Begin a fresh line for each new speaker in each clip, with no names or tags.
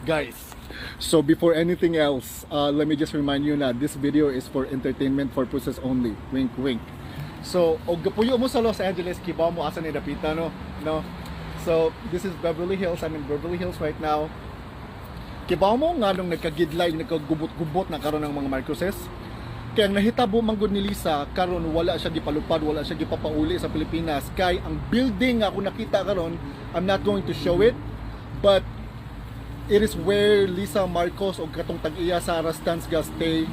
Guys, so before anything else, let me just remind you na this video is for entertainment purposes only. Wink, wink. So, og gapuyo mo sa Los Angeles, kibaw mo asa ni dapita, no? So, this is Beverly Hills. I'm in Beverly Hills right now. Kibaw mo nga nung nagkagidlay, nagkagubot-gubot na karon ng mga Marcoses. Kaya ang nahitabo manggod ni Lisa, karon wala siya gipalupad, wala siya gipapauli sa Pilipinas. Kay ang building nga ako nakita karon, I'm not going to show it, but it is where Lisa Marcos o katong tag-iya Sarah Stansga stay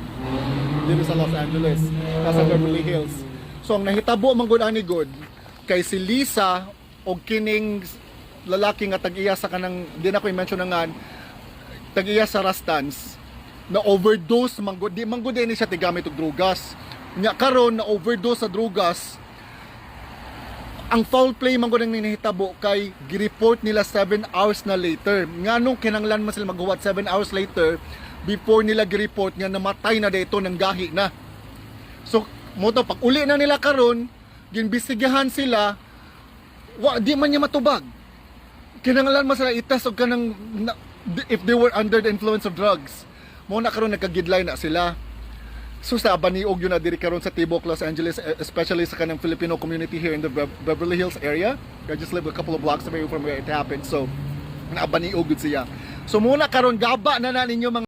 dito sa Los Angeles, sa Beverly Hills. So ang nahitabo manggod ani god kay si Lisa o kining lalaki nga tag-iya sa kanang di na ko i-mention nga tag-iya Sarah Stans na overdose manggod di ni siya tigamit og drugas. Nya karon na overdose sa drugas. Ang foul play man gud ang ninahitabo kay gi-report nila 7 hours na later. Nganong kinanglan man sila maghuwat 7 hours later before nila gi-report nga namatay na dito ng gahi na. So mo to pag uli na nila karon, ginbestigahan sila, di man niya matubag. Kinanglan man sila itas og kanang if they were under the influence of drugs. Mo na karon nagkagidlay na sila. So sa abaniog yun na diri karon sa Tibok, Los Angeles, especially sa kanang Filipino community here in the Beverly Hills area. I just live a couple of blocks away from where it happened. So naabaniog gud siya. So muna karon gaba na ninyo mga